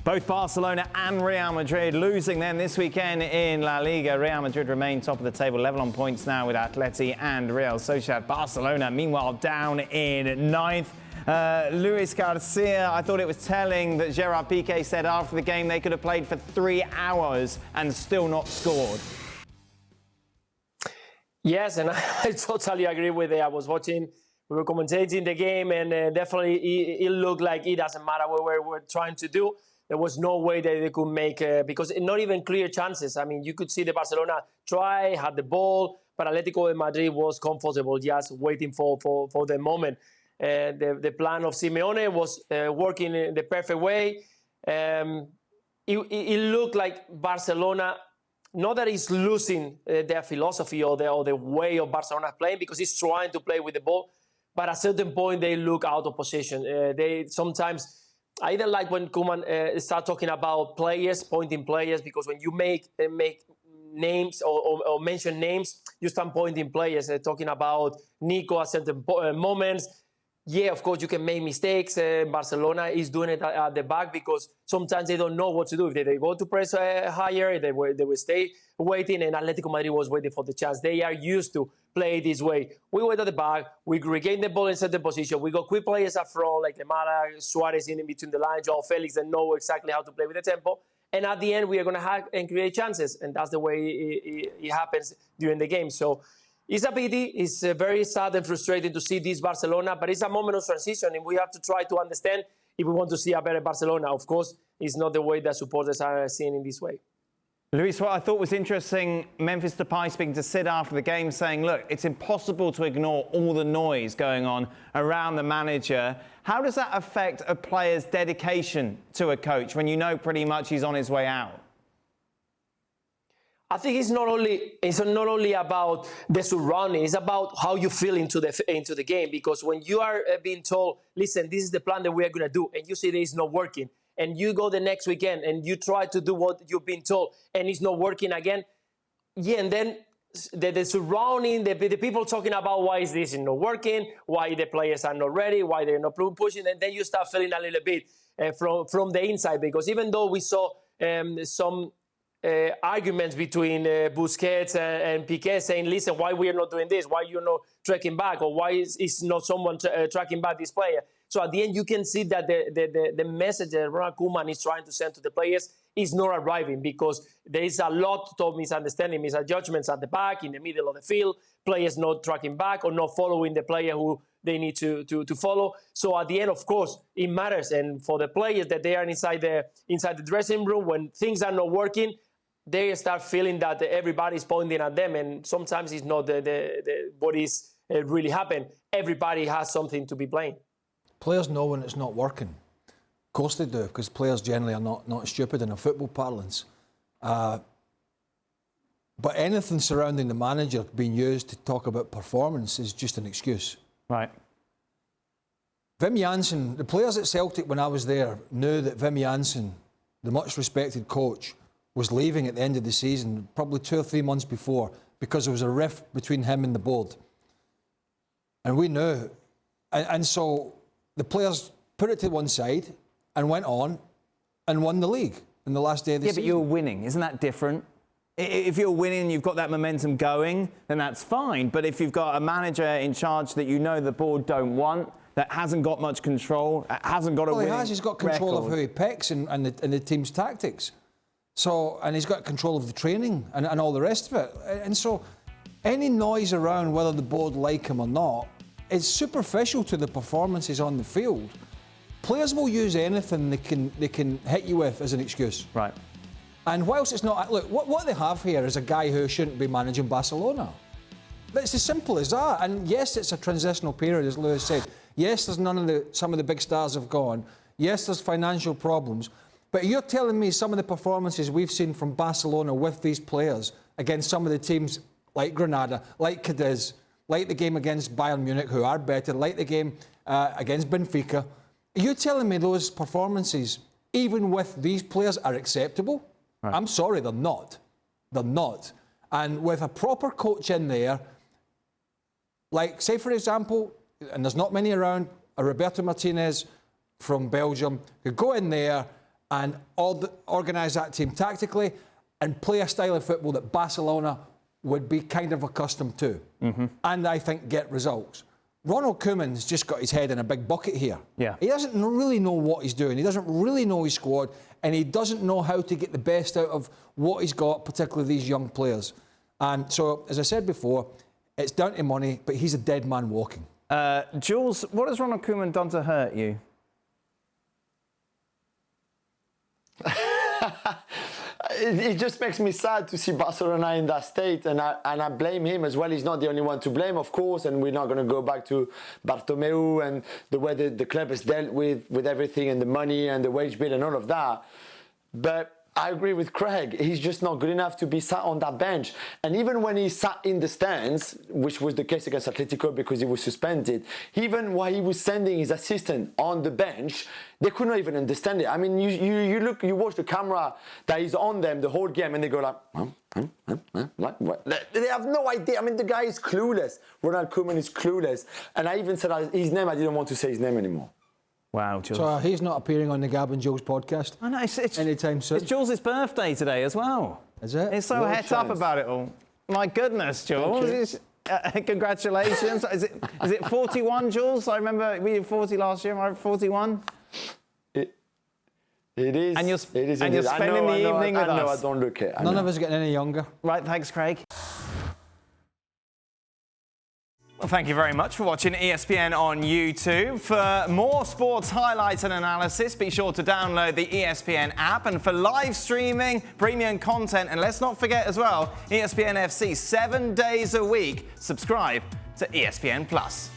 Both Barcelona and Real Madrid losing then this weekend in La Liga. Real Madrid remain top of the table, level on points now with Atleti and Real Sociedad. Barcelona, meanwhile, down in ninth. Luis Garcia, I thought it was telling that Gerard Piqué said after the game they could have played for 3 hours and still not scored. Yes, and I totally agree with it. I was watching, we were commentating the game, and definitely it looked like it doesn't matter what we're trying to do. There was no way that they could make, because not even clear chances. I mean, you could see the Barcelona try, had the ball, but Atletico de Madrid was comfortable, just waiting for the moment. The plan of Simeone was working in the perfect way. It looked like Barcelona, not that it's losing their philosophy or the way of Barcelona playing, because it's trying to play with the ball, but at a certain point they look out of position. They sometimes, I didn't like when Koeman started talking about players, pointing players, because when you make names or mention names, you start pointing players, talking about Nico at certain moments. Yeah, of course, you can make mistakes. Barcelona is doing it at the back because sometimes they don't know what to do. If they go to press higher, they will stay waiting, and Atletico Madrid was waiting for the chance. They are used to play this way. We wait at the back, we regain the ball in certain position. We got quick players up front, like Lemara, Suarez in between the lines, Joao Felix, that know exactly how to play with the tempo. And at the end, we are going to hack and create chances, and that's the way it happens during the game. So it's a pity. It's very sad and frustrating to see this Barcelona, but it's a moment of transition, and we have to try to understand if we want to see a better Barcelona. Of course, it's not the way that supporters are seeing in this way. Luis, what I thought was interesting, Memphis Depay speaking to Sid after the game saying, look, it's impossible to ignore all the noise going on around the manager. How does that affect a player's dedication to a coach when you know pretty much he's on his way out? I think it's not only about the surrounding, it's about how you feel into the game. Because when you are being told, listen, this is the plan that we are going to do, and you see that it's not working, and you go the next weekend and you try to do what you've been told, and it's not working again, yeah, and then the surrounding, the people talking about why is this not working, why the players are not ready, why they're not pushing, and then you start feeling a little bit from the inside. Because even though we saw some arguments between Busquets and Piqué saying, listen, why we are not doing this? Why you're not tracking back? Or why is not someone tracking back this player? So at the end, you can see that the message that Ronald Koeman is trying to send to the players is not arriving, because there is a lot of misunderstanding, misjudgments at the back, in the middle of the field, players not tracking back or not following the player who they need to follow. So at the end, of course, it matters. And for the players that they are inside the dressing room, when things are not working, they start feeling that everybody's pointing at them, and sometimes it's not what is really happened. Everybody has something to be blamed. Players know when it's not working. Of course they do, because players generally are not stupid in a football parlance. But anything surrounding the manager being used to talk about performance is just an excuse. Right. Wim Jansen, the players at Celtic when I was there knew that Wim Jansen, the much respected coach, was leaving at the end of the season, probably 2 or 3 months before, because there was a rift between him and the board. And we knew. And so the players put it to one side and went on and won the league in the last day of the season. Yeah, but you're winning. Isn't that different? If you're winning, you've got that momentum going, then that's fine. But if you've got a manager in charge that you know the board don't want, that hasn't got much control, hasn't got a winning record. He's got control of who he picks and the team's tactics. So, and he's got control of the training and all the rest of it. And so any noise around whether the board like him or not is superficial to the performances on the field. Players will use anything they can hit you with as an excuse. Right. And whilst it's not, look, what they have here is a guy who shouldn't be managing Barcelona. But it's as simple as that. And yes, it's a transitional period, as Lewis said. Yes, there's some of the big stars have gone. Yes, there's financial problems. But you're telling me some of the performances we've seen from Barcelona with these players against some of the teams like Granada, like Cadiz, like the game against Bayern Munich, who are better, like the game against Benfica. Are you telling me those performances, even with these players, are acceptable? Right. I'm sorry, they're not. They're not. And with a proper coach in there, like, say, for example, and there's not many around, a Roberto Martinez from Belgium, could go in there and organise that team tactically and play a style of football that Barcelona would be kind of accustomed to. And I think get results. Ronald Koeman's just got his head in a big bucket here. Yeah. He doesn't really know what he's doing. He doesn't really know his squad, and he doesn't know how to get the best out of what he's got, particularly these young players. And so, as I said before, it's down to money, but he's a dead man walking. Jules, what has Ronald Koeman done to hurt you? It just makes me sad to see Barcelona in that state, and I blame him as well. He's not the only one to blame, of course, and we're not going to go back to Bartomeu and the way the club has dealt with everything and the money and the wage bill and all of that. But I agree with Craig. He's just not good enough to be sat on that bench. And even when he sat in the stands, which was the case against Atletico because he was suspended, even while he was sending his assistant on the bench, they could not even understand it. I mean, you watch the camera that is on them the whole game, and they go like what? They have no idea. I mean, the guy is clueless. Ronald Koeman is clueless. And I even said his name. I didn't want to say his name anymore. Wow, Jules. So he's not appearing on the Gab and Jules podcast. I know, it's anytime soon. It's Jules' birthday today as well. Is it? He's so het up about it all. My goodness, Jules. Congratulations. Is it 41, Jules? I remember we were 40 last year. Am I 41? It is. And you're spending the evening with us. I don't look it. None of us are getting any younger. Right, thanks, Craig. Well, thank you very much for watching ESPN on YouTube. For more sports highlights and analysis, be sure to download the ESPN app. And for live streaming, premium content, and let's not forget as well, ESPN FC 7 days a week. Subscribe to ESPN Plus.